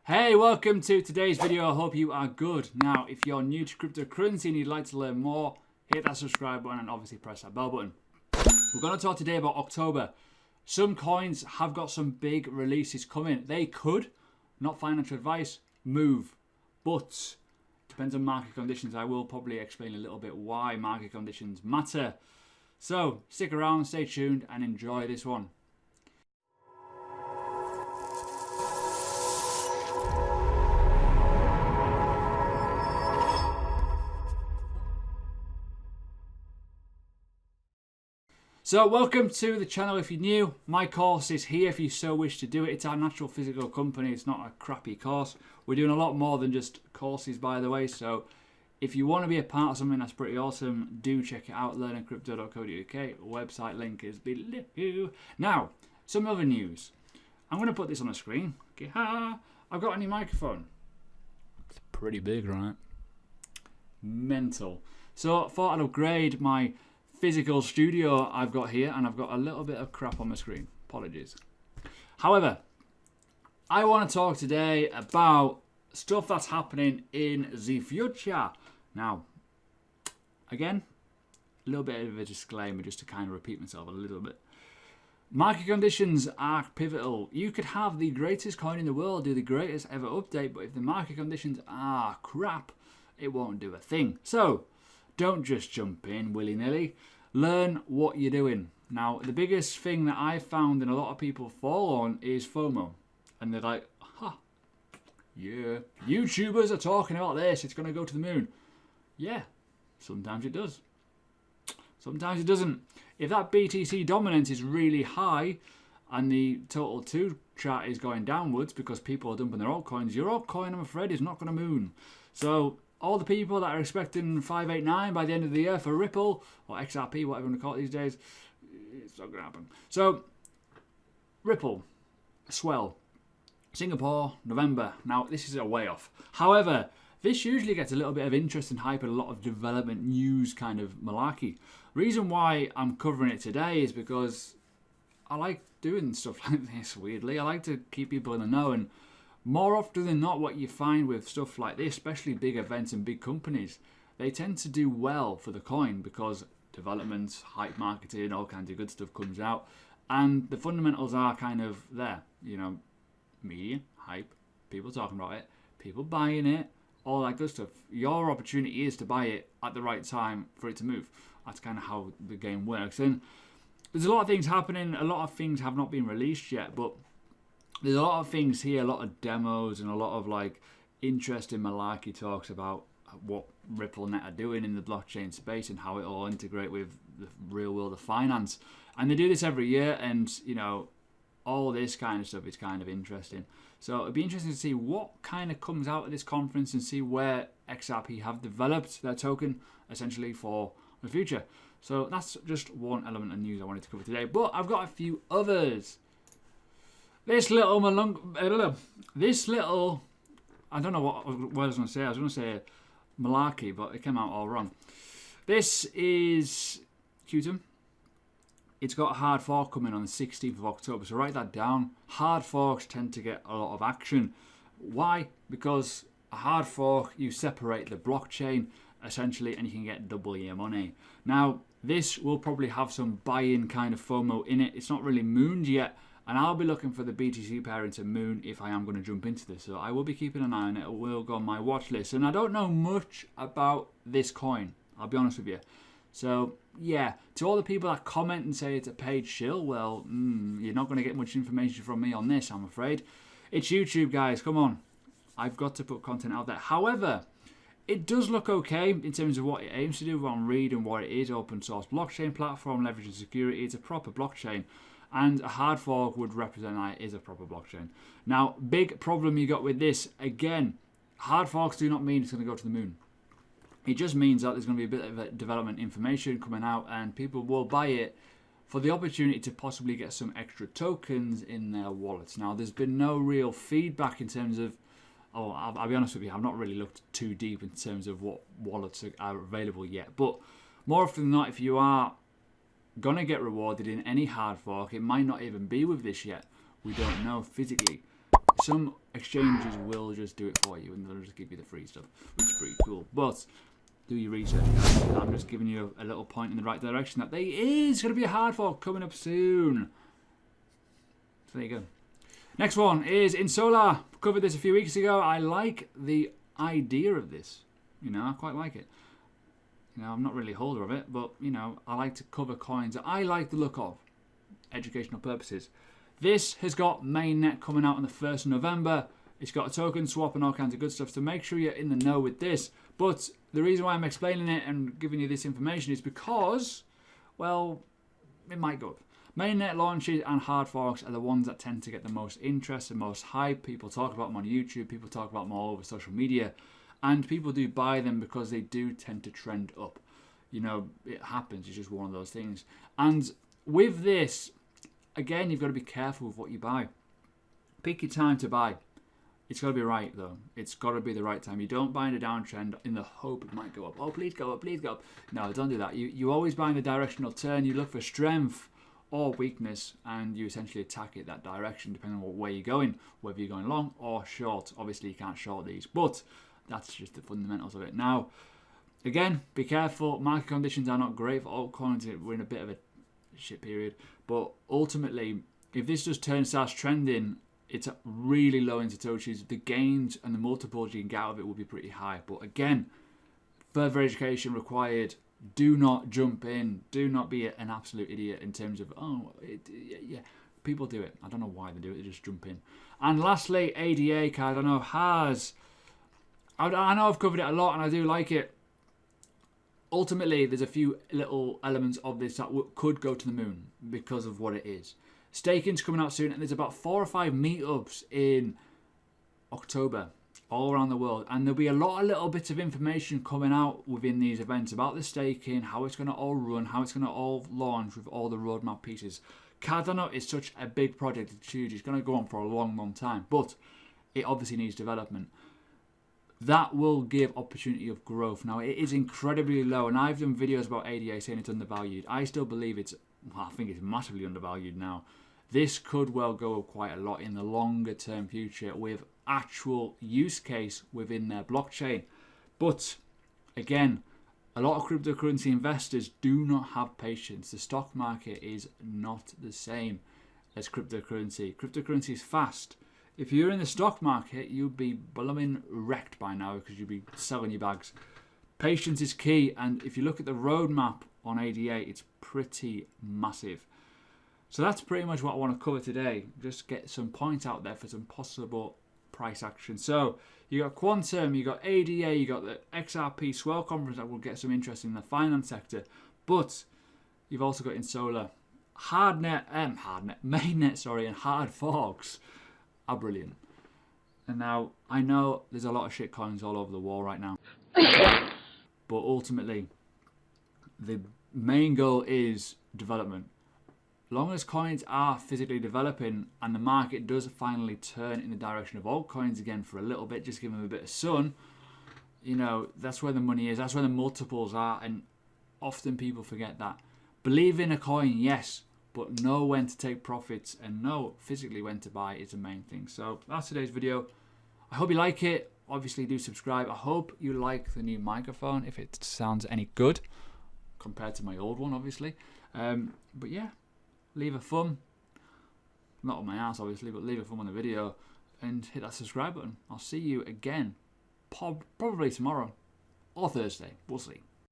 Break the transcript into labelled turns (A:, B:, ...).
A: Hey, welcome to today's video. I hope you are good. Now, if you're new to cryptocurrency and you'd like to learn more, hit that subscribe button and obviously press that bell button. We're going to talk today about October. Some coins have got some big releases coming. They could, not financial advice, move. But depends on market conditions. I will probably explain a little bit why market conditions matter. So stick around, stay tuned and enjoy this one. So welcome to the channel if you're new. My course is here if you so wish to do it. It's our natural physical company. It's not a crappy course. We're doing a lot more than just courses, by the way. So if you want to be a part of something that's pretty awesome, do check it out, learningcrypto.co.uk. Website link is below. Now, some other news. I'm going to put this on the screen. Okay, I've got a new microphone. It's pretty big, right? Mental. So I thought I'd upgrade my physical studio I've got here, and I've got a little bit of crap on my screen. Apologies. However, I want to talk today about stuff that's happening in the future. Now, again, a little bit of a disclaimer just to kind of repeat myself a little bit. Market conditions are pivotal. You could have the greatest coin in the world do the greatest ever update, but if the market conditions are crap, it won't do a thing. So don't just jump in willy-nilly. Learn what you're doing. Now, the biggest thing that I've found and a lot of people fall on is FOMO. And they're like, yeah, YouTubers are talking about this. It's going to go to the moon. Yeah, sometimes it does. Sometimes it doesn't. If that BTC dominance is really high and the total 2 chart is going downwards because people are dumping their altcoins, your altcoin, I'm afraid, is not going to moon. So all the people that are expecting 589 by the end of the year for Ripple, or XRP, whatever you want to call it these days, it's not going to happen. So, Ripple, Swell, Singapore, November. Now, this is a way off. However, this usually gets a little bit of interest and hype and a lot of development news kind of malarkey. Reason why I'm covering it today is because I like doing stuff like this, weirdly. I like to keep people in the know, and more often than not, what you find with stuff like this, especially big events and big companies, they tend to do well for the coin because development, hype marketing, all kinds of good stuff comes out. And the fundamentals are kind of there. You know, media, hype, people talking about it, people buying it, all that good stuff. Your opportunity is to buy it at the right time for it to move. That's kind of how the game works. And there's a lot of things happening. A lot of things have not been released yet, but there's a lot of things here, a lot of demos and a lot of like interesting malarkey talks about what RippleNet are doing in the blockchain space and how it all integrate with the real world of finance. And they do this every year, and you know, all this kind of stuff is kind of interesting. So it'd be interesting to see what kind of comes out of this conference and see where XRP have developed their token essentially for the future. So that's just one element of news I wanted to cover today, but I've got a few others. This little, I don't know what I was going to say. I was going to say malarkey, but it came out all wrong. This is Qtum. It's got a hard fork coming on the 16th of October, so write that down. Hard forks tend to get a lot of action. Why? Because a hard fork, you separate the blockchain, essentially, and you can get double your money. Now, this will probably have some buy-in kind of FOMO in it. It's not really mooned yet, and I'll be looking for the BTC pairing to moon if I am going to jump into this. So I will be keeping an eye on it. It will go on my watch list. And I don't know much about this coin, I'll be honest with you. So yeah, to all the people that comment and say it's a paid shill, well, you're not going to get much information from me on this, I'm afraid. It's YouTube, guys. Come on. I've got to put content out there. However, it does look okay in terms of what it aims to do on Read and what it is. Open source blockchain platform, leveraging security. It's a proper blockchain. And a hard fork would represent that it is a proper blockchain. Now, big problem you got with this, again, hard forks do not mean it's going to go to the moon. It just means that there's going to be a bit of development information coming out and people will buy it for the opportunity to possibly get some extra tokens in their wallets. Now, there's been no real feedback in terms of, I'll be honest with you, I've not really looked too deep in terms of what wallets are available yet. But more often than not, if you are gonna get rewarded in any hard fork, it might not even be with this yet. We don't know physically. Some exchanges will just do it for you and they'll just give you the free stuff, which is pretty cool. But do your research. I'm just giving you a little point in the right direction that there is going to be a hard fork coming up soon. So there you go. Next one is in solar. Covered this a few weeks ago. I like the idea of this. You know, I quite like it. You know, I'm not really a holder of it, but you know, I like to cover coins that I like the look of, educational purposes. This has got mainnet coming out on the 1st of November. It's got a token swap and all kinds of good stuff, so make sure you're in the know with this. But the reason why I'm explaining it and giving you this information is because, well, it might go up. Mainnet launches and hard forks are the ones that tend to get the most interest and most hype. People talk about them on YouTube, people talk about them all over social media, and people do buy them because they do tend to trend up. You know, it happens, it's just one of those things. And with this, again, you've got to be careful with what you buy. Pick your time to buy. It's got to be right, though. It's got to be the right time. You don't buy in a downtrend in the hope it might go up. Oh, please go up, please go up. No, don't do that. You always buy in a directional turn. You look for strength or weakness, and you essentially attack it that direction, depending on what way you're going, whether you're going long or short. Obviously, you can't short these, but that's just the fundamentals of it. Now, again, be careful. Market conditions are not great for altcoins. We're in a bit of a shit period, but ultimately, if this just starts trending, it's really low in Satoshis. The gains and the multiples you can get out of it will be pretty high. But again, further education required. Do not jump in. Do not be an absolute idiot in terms of, yeah, people do it. I don't know why they do it. They just jump in. And lastly, ADA card. I know I've covered it a lot and I do like it. Ultimately, there's a few little elements of this that could go to the moon because of what it is. Staking's coming out soon, and there's about 4 or 5 meetups in October all around the world, and there'll be a lot of little bits of information coming out within these events about the staking, how it's going to all run, how it's going to all launch with all the roadmap pieces. Cardano is such a big project, it's huge, it's going to go on for a long time, but it obviously needs development. That will give opportunity of growth. Now, it is incredibly low, and I've done videos about ADA saying it's undervalued. I still believe I think it's massively undervalued now. This could well go up quite a lot in the longer term future with actual use case within their blockchain. But again, a lot of cryptocurrency investors do not have patience. The stock market is not the same as cryptocurrency. Cryptocurrency is fast. If you're in the stock market, you'd be blooming wrecked by now because you'd be selling your bags. Patience is key, and if you look at the roadmap on ADA, it's pretty massive. So that's pretty much what I want to cover today. Just get some points out there for some possible price action. So you got Qtum, you got ADA, you got the XRP Swell conference that will get some interest in the finance sector, but you've also got in solar, mainnet, and hard forks are brilliant. And now I know there's a lot of shit coins all over the wall right now, but ultimately the main goal is development. Long as coins are physically developing and the market does finally turn in the direction of altcoins again for a little bit, just give them a bit of sun, you know, that's where the money is, that's where the multiples are, and often people forget that. Believe in a coin, yes, but know when to take profits and know physically when to buy is the main thing. So that's today's video. I hope you like it. Obviously do subscribe. I hope you like the new microphone, if it sounds any good compared to my old one, obviously. But yeah, leave a thumb, not on my ass obviously, but leave a thumb on the video and hit that subscribe button. I'll see you again probably tomorrow or Thursday, we'll see.